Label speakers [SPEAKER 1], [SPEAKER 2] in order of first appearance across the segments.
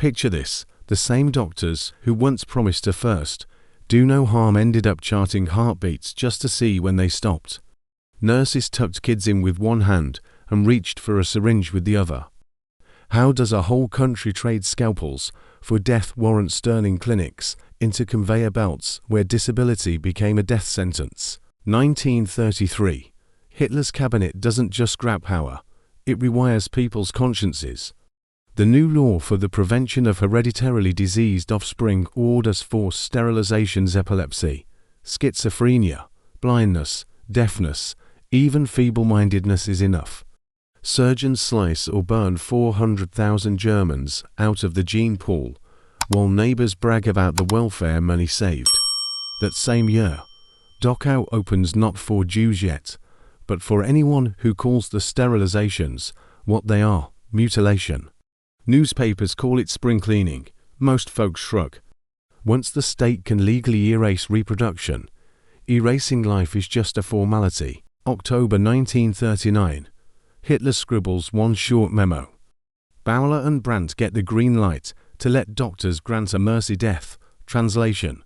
[SPEAKER 1] Picture this, the same doctors who once promised to first do no harm ended up charting heartbeats just to see when they stopped. Nurses tucked kids in with one hand and reached for a syringe with the other. How does a whole country trade scalpels for death warrant Sterling clinics into conveyor belts where disability became a death sentence? 1933. Hitler's cabinet doesn't just grab power, it rewires people's consciences. The new law for the prevention of hereditarily diseased offspring orders forced sterilizations, epilepsy, schizophrenia, blindness, deafness, even feeble-mindedness is enough. Surgeons slice or burn 400,000 Germans out of the gene pool, while neighbors brag about the welfare money saved. That same year, Dachau opens not for Jews yet, but for anyone who calls the sterilizations what they are, mutilation. Newspapers call it spring cleaning, most folks shrug. Once the state can legally erase reproduction, erasing life is just a formality. October 1939. Hitler scribbles one short memo. Bowler and Brandt get the green light to let doctors grant a mercy death. Translation.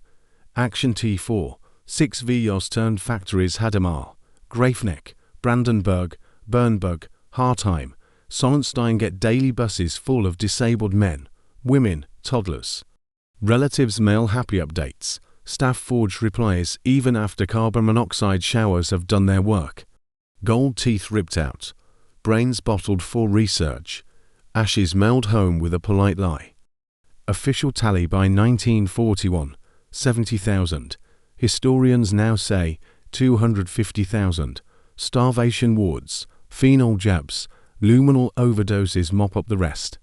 [SPEAKER 1] Aktion T4, 6 VIOS turned factories Hadamar, Grafeneck, Brandenburg, Bernburg, Hartheim, Sonnenstein get daily buses full of disabled men, women, toddlers. Relatives mail happy updates. Staff forge replies even after carbon monoxide showers have done their work. Gold teeth ripped out. Brains bottled for research. Ashes mailed home with a polite lie. Official tally by 1941, 70,000. Historians now say 250,000. Starvation wards, phenol jabs, luminal overdoses mop up the rest.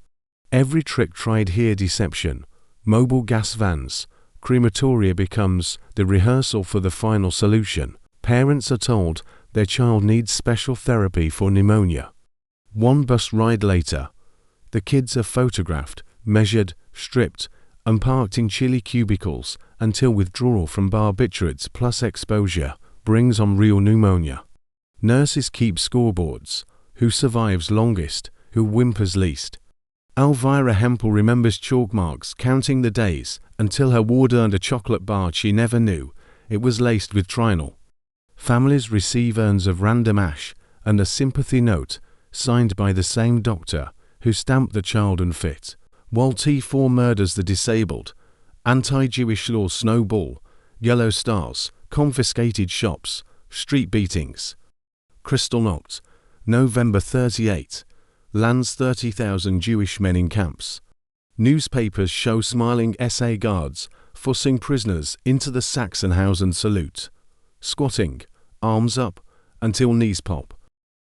[SPEAKER 1] Every trick tried here deception. Mobile gas vans. Crematoria becomes the rehearsal for the final solution. Parents are told their child needs special therapy for pneumonia. One bus ride later, the kids are photographed, measured, stripped, and parked in chilly cubicles until withdrawal from barbiturates plus exposure brings on real pneumonia. Nurses keep scoreboards. Who survives longest, who whimpers least. Elvira Hempel remembers chalk marks, counting the days, until her ward earned a chocolate bar she never knew. It was laced with Trinol. Families receive urns of random ash and a sympathy note, signed by the same doctor who stamped the child unfit. While T4 murders the disabled, anti-Jewish laws snowball, yellow stars, confiscated shops, street beatings. Kristallnacht, November 38, lands 30,000 Jewish men in camps. Newspapers show smiling SA guards forcing prisoners into the Sachsenhausen salute. Squatting, arms up, until knees pop.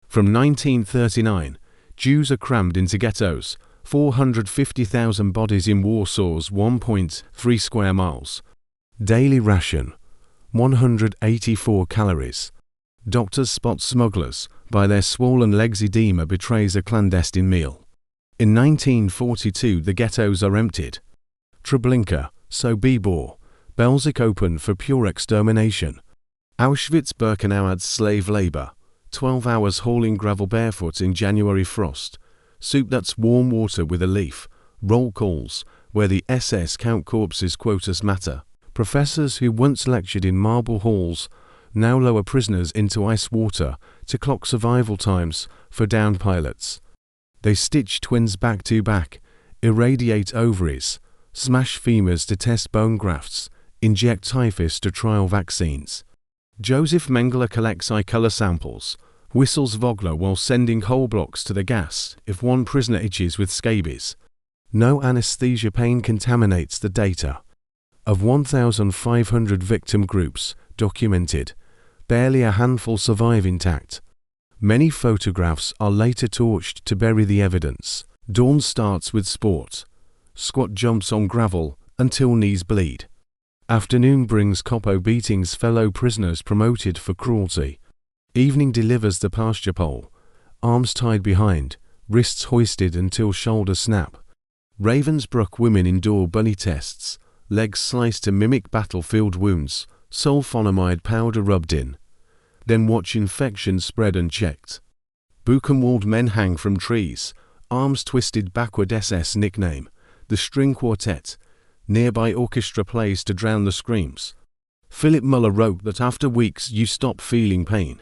[SPEAKER 1] From 1939, Jews are crammed into ghettos, 450,000 bodies in Warsaw's 1.3 square miles. Daily ration, 184 calories. Doctors spot smugglers by their swollen legs. Edema betrays a clandestine meal. In 1942 the ghettos are emptied. Treblinka, Sobibor, Belzec open for pure extermination. Auschwitz-Birkenau adds slave labor, 12 hours hauling gravel barefoot in January frost. Soup that's warm water with a leaf. Roll calls, where the SS count corpses quotas matter. Professors who once lectured in marble halls now lower prisoners into ice water to clock survival times for downed pilots. They stitch twins back to back, irradiate ovaries, smash femurs to test bone grafts, inject typhus to trial vaccines. Joseph Mengele collects eye color samples, whistles Vogler while sending whole blocks to the gas if one prisoner itches with scabies. No anesthesia pain contaminates the data. Of 1,500 victim groups documented, barely a handful survive intact. Many photographs are later torched to bury the evidence. Dawn starts with sport. Squat jumps on gravel until knees bleed. Afternoon brings Copo beatings fellow prisoners promoted for cruelty. Evening delivers the pasture pole. Arms tied behind, wrists hoisted until shoulders snap. Ravensbrück women endure bunny tests, legs sliced to mimic battlefield wounds, sulfonamide powder rubbed in. Then watch infection spread unchecked. Buchenwald men hang from trees, arms twisted backward SS nickname. The string quartet. Nearby orchestra plays to drown the screams. Philip Muller wrote that after weeks you stop feeling pain.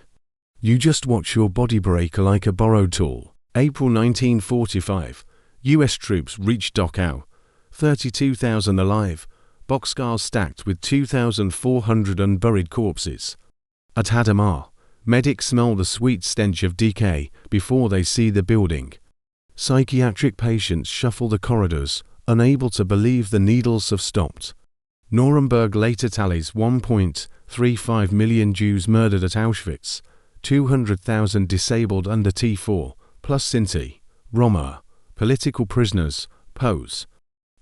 [SPEAKER 1] You just watch your body break like a borrowed tool. April 1945. US troops reach Dachau. 32,000 alive. Boxcars stacked with 2,400 unburied corpses. At Hadamar, medics smell the sweet stench of decay before they see the building. Psychiatric patients shuffle the corridors, unable to believe the needles have stopped. Nuremberg later tallies 1.35 million Jews murdered at Auschwitz, 200,000 disabled under T4, plus Sinti, Roma, political prisoners, POWs.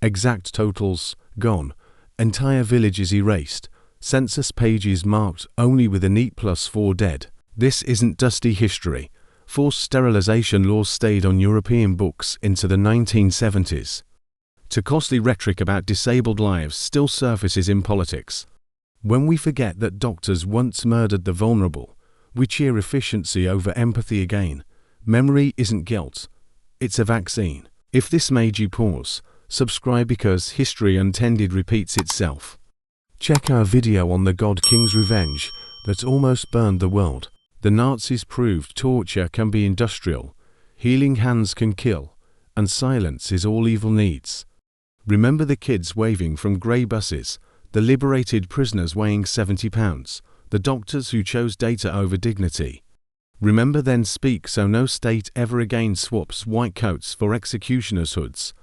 [SPEAKER 1] Exact totals, gone. Entire villages erased. Census pages marked only with a neat +4 dead. This isn't dusty history. Forced sterilization laws stayed on European books into the 1970s. To costly rhetoric about disabled lives still surfaces in politics. When we forget that doctors once murdered the vulnerable, we cheer efficiency over empathy again. Memory isn't guilt. It's a vaccine. If this made you pause, subscribe because history untended repeats itself. Check our video on the God King's revenge that almost burned the world. The Nazis proved torture can be industrial, healing hands can kill, and silence is all evil needs. Remember the kids waving from grey buses, the liberated prisoners weighing 70 pounds, the doctors who chose data over dignity. Remember then speak so no state ever again swaps white coats for executioners' hoods.